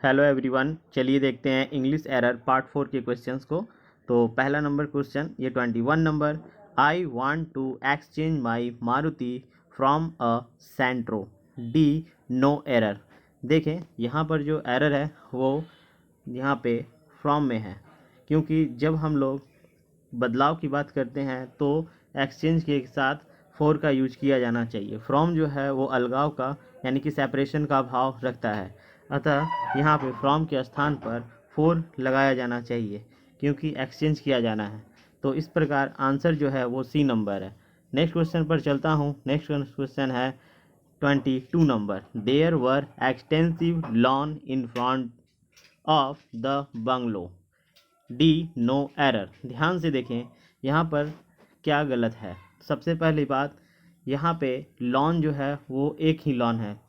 Hello everyone, चलिए देखते हैं इंग्लिश एरर पार्ट 4 के क्वेश्चंस को। तो पहला नंबर क्वेश्चन, ये 21 नंबर, I want to exchange my Maruti from a Santro D, no error. देखें यहाँ पर जो एरर है वो यहाँ पे फ्रॉम में है, क्योंकि जब हम लोग बदलाव की बात करते हैं तो एक्सचेंज के साथ फोर का यूज किया जाना चाहिए। फ्रॉम जो है वो अलगाव का यानी कि सेपरेशन का भाव रखता है, अतः यहाँ पे फ्रॉम के स्थान पर फोर लगाया जाना चाहिए क्योंकि एक्सचेंज किया जाना है। तो इस प्रकार आंसर जो है वो सी नंबर है। नेक्स्ट क्वेश्चन पर चलता हूँ। नेक्स्ट क्वेश्चन है 22 नंबर, there were extensive lawn in front of the bungalow D, no error. ध्यान से देखें यहाँ पर क्या गलत है। सबसे पहली बात, यहाँ पे लॉन जो है वो एक ही लॉन है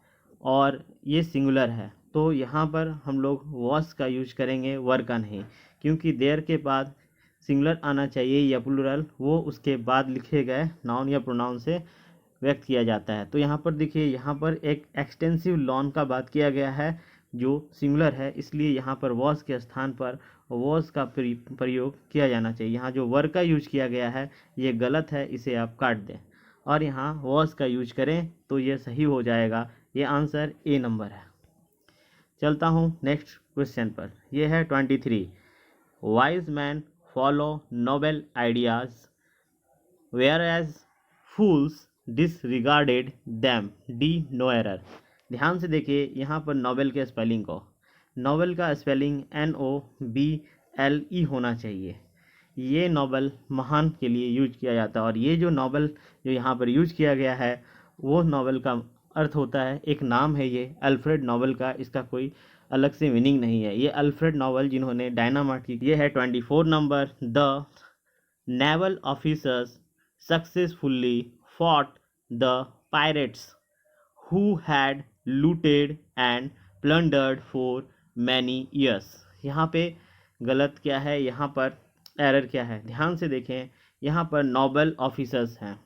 और ये सिंगुलर है, तो यहाँ पर हम लोग वॉस का यूज करेंगे, वर का नहीं, क्योंकि देयर के बाद सिंगुलर आना चाहिए या प्लूरल, वो उसके बाद लिखे गए नाउन या प्रोनाउन से व्यक्त किया जाता है। तो यहाँ पर देखिए, यहाँ पर एक एक्सटेंसिव लॉन का बात किया गया है जो सिंगुलर है, इसलिए यहाँ पर वॉस के स्थान पर वॉस का प्रयोग किया जाना चाहिए। यहाँ जो वर का यूज किया गया है ये गलत है, इसे आप काट दें और यहाँ वॉस का यूज करें तो ये सही हो जाएगा। ये आंसर ए नंबर है। चलता हूँ नेक्स्ट क्वेश्चन पर। यह है 23, wise man follow noble ideas whereas fools disregarded them D, no error. ध्यान से देखिए यहाँ पर नोबल के स्पेलिंग को, नोबल का स्पेलिंग NOBLE होना चाहिए। ये नोबल महान के लिए यूज किया जाता है और ये जो नोबल जो यहाँ पर यूज किया गया है वो नोबल का अर्थ होता है, एक नाम है ये अल्फ्रेड नोबल का, इसका कोई अलग से मीनिंग नहीं है। ये अल्फ्रेड नोबल जिन्होंने डायनामाइट की। ये है 24 number, the naval officers successfully fought the pirates who had looted and plundered for many years। यहाँ पे गलत क्या है, यहाँ पर एरर क्या है, ध्यान से देखें। यहाँ पर नोबल ऑफिसर्स हैं,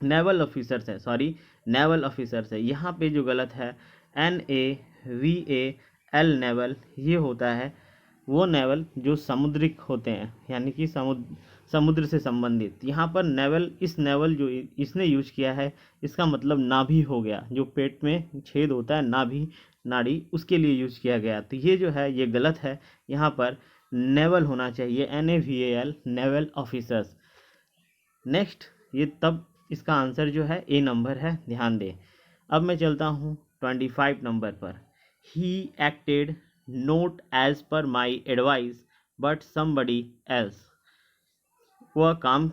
नेवल ऑफिसर्स है, सॉरी नेवल ऑफिसर्स है। यहाँ पे जो गलत है NAVAL नेवल, ये होता है वो नेवल जो समुद्रिक होते हैं, यानी कि समुद्र से संबंधित। यहाँ पर नेवल, इस नेवल जो इसने यूज किया है इसका मतलब नाभि हो गया, जो पेट में छेद होता है नाभि नाड़ी, उसके लिए यूज किया गया। तो ये जो है ये गलत है, यहाँ पर नेवल होना चाहिए, NAVAL नेवल ऑफिसर्स। नेक्स्ट, ये तब इसका आंसर जो है ए नंबर है, ध्यान दें। अब मैं चलता हूँ 25 नंबर पर। He acted not as per my advice but somebody else. वह काम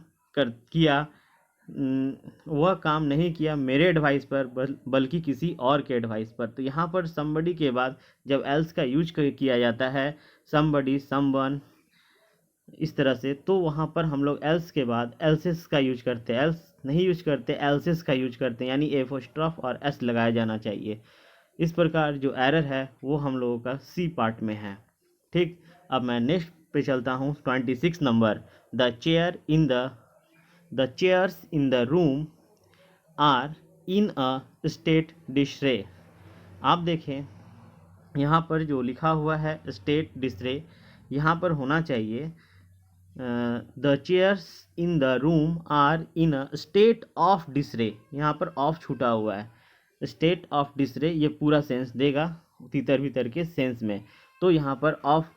वह काम नहीं किया मेरे एडवाइस पर बल्कि किसी और के एडवाइस पर। तो यहाँ पर समबडी के बाद जब एल्स का यूज किया जाता है, समबडी, समवन, इस तरह से, तो वहाँ पर हम लोग एल्स के बाद एल्सिस का यूज करते हैं, एल्स नहीं यूज करते, एल्सिस का यूज करते हैं, यानी एपोस्ट्रॉफ और एस लगाया जाना चाहिए। इस प्रकार जो एरर है वो हम लोगों का सी पार्ट में है। ठीक, अब मैं नेक्स्ट पे चलता हूँ। 26 नंबर, the chairs in the room are in a state disarray. आप देखें यहाँ पर जो लिखा हुआ है स्टेट डिसरे, यहाँ पर होना चाहिए the chairs in the room are in a state of disarray. यहाँ पर ऑफ छूटा हुआ है, स्टेट ऑफ डिसरे ये पूरा सेंस देगा तितर भीतर के सेंस में, तो यहाँ पर ऑफ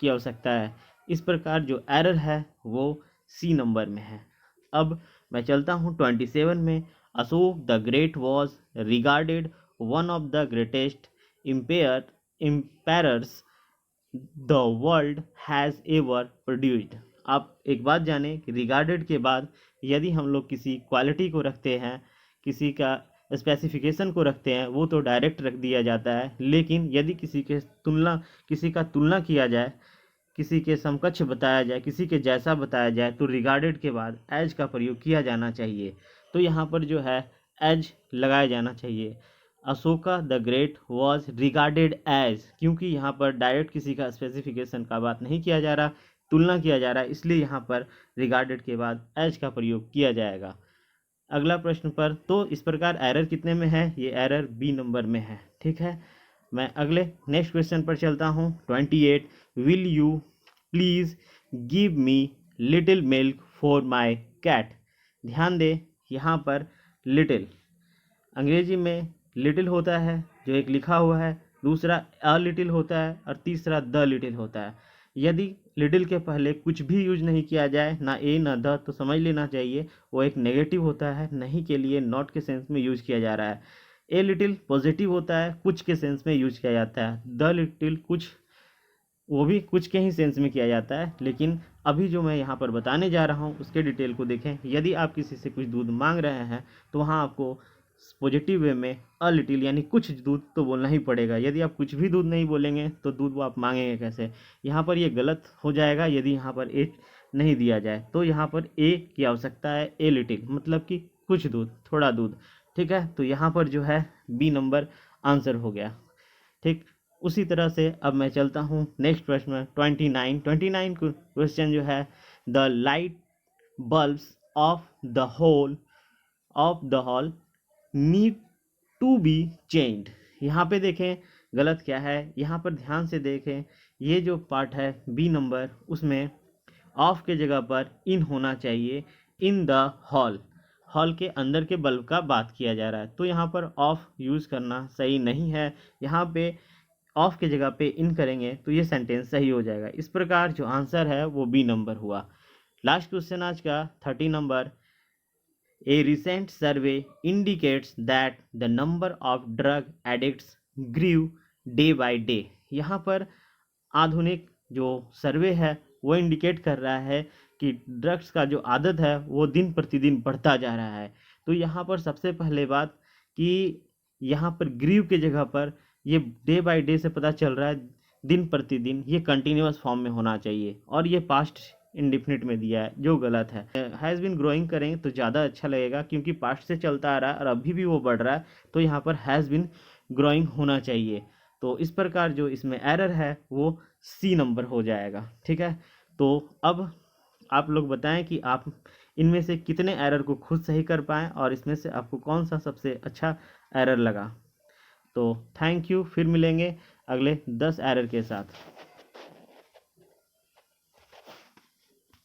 की आवश्यकता है। इस प्रकार जो एरर है वो सी नंबर में है। अब मैं चलता हूँ 27 में। Ashok the great was regarded one of the greatest empires the world has ever produced. आप एक बात जानें कि रिगार्डेड के बाद यदि हम लोग किसी क्वालिटी को रखते हैं, किसी का स्पेसिफिकेशन को रखते हैं, वो तो डायरेक्ट रख दिया जाता है, लेकिन यदि किसी का तुलना किया जाए, किसी के समकक्ष बताया जाए, किसी के जैसा बताया जाए, तो रिगार्डेड के बाद एज का प्रयोग किया जाना चाहिए। तो यहाँ पर जो है एज लगाया जाना चाहिए। Ashoka the great was regarded as, क्योंकि यहाँ पर डायरेक्ट किसी का स्पेसिफिकेशन का बात नहीं किया जा रहा, तुलना किया जा रहा है, इसलिए यहाँ पर रिगार्डेड के बाद एज का प्रयोग किया जाएगा। अगला प्रश्न पर, तो इस प्रकार एरर कितने में है, ये एरर बी नंबर में है। ठीक है, मैं अगले नेक्स्ट क्वेश्चन पर चलता हूँ। 28, will you please give me little milk for my cat. ध्यान दे, यहाँ पर लिटिल अंग्रेजी में लिटिल होता है जो एक लिखा हुआ है, दूसरा अ लिटिल होता है और तीसरा द लिटिल होता है। यदि लिटिल के पहले कुछ भी यूज नहीं किया जाए, ना ए ना द, तो समझ लेना चाहिए वो एक नेगेटिव होता है, नहीं के लिए नॉट के सेंस में यूज किया जा रहा है। ए लिटिल पॉजिटिव होता है, कुछ के सेंस में यूज किया जाता है। द लिटिल कुछ, वो भी कुछ के ही सेंस में किया जाता है। लेकिन अभी जो मैं यहाँ पर बताने जा रहा हूँ उसके डिटेल को देखें। यदि आप किसी से कुछ दूध मांग रहे हैं तो वहाँ आपको पॉजिटिव वे में अ लिटिल यानी कुछ दूध तो बोलना ही पड़ेगा। यदि आप कुछ भी दूध नहीं बोलेंगे तो दूध वो आप मांगेंगे कैसे। यहाँ पर ये गलत हो जाएगा यदि यहाँ पर ए नहीं दिया जाए। तो यहाँ पर ए की आवश्यकता है, ए लिटिल मतलब कि कुछ दूध, थोड़ा दूध। ठीक है, तो यहाँ पर जो है बी नंबर आंसर हो गया। ठीक, उसी तरह से अब मैं चलता हूँ नेक्स्ट प्रश्न 29 क्वेश्चन जो है, the light bulbs of the hall need to be changed. यहाँ पे देखें गलत क्या है, यहाँ पर ध्यान से देखें। ये जो पार्ट है बी नंबर, उसमें ऑफ के जगह पर इन होना चाहिए, इन द हॉल। हॉल के अंदर के बल्ब का बात किया जा रहा है, तो यहाँ पर ऑफ यूज़ करना सही नहीं है। यहाँ पे ऑफ के जगह पे इन करेंगे तो ये सेंटेंस सही हो जाएगा। इस प्रकार जो आंसर है वो बी नंबर हुआ। लास्ट क्वेश्चन आज का 30 number, a recent survey indicates that the number of drug addicts grieve day by day. यहाँ पर आधुनिक जो सर्वे है वो इंडिकेट कर रहा है कि ड्रग्स का जो आदत है वो दिन प्रतिदिन बढ़ता जा रहा है। तो यहाँ पर सबसे पहले बात कि यहाँ पर ग्रीव के जगह पर ये डे बाय डे से पता चल रहा है दिन प्रतिदिन, ये कंटिन्यूअस फॉर्म में होना चाहिए और ये पास्ट इंडिफिनिट में दिया है जो गलत है। हैज़ बिन ग्रोइंग करें तो ज़्यादा अच्छा लगेगा क्योंकि पास्ट से चलता आ रहा है और अभी भी वो बढ़ रहा है, तो यहाँ पर हैज़ बिन ग्रोइंग होना चाहिए। तो इस प्रकार जो इसमें एरर है वो सी नंबर हो जाएगा। ठीक है, तो अब आप लोग बताएं कि आप इनमें से कितने एरर को खुद सही कर पाएँ और इसमें से आपको कौन सा सबसे अच्छा एरर लगा। तो थैंक यू, फिर मिलेंगे अगले 10 एरर के साथ।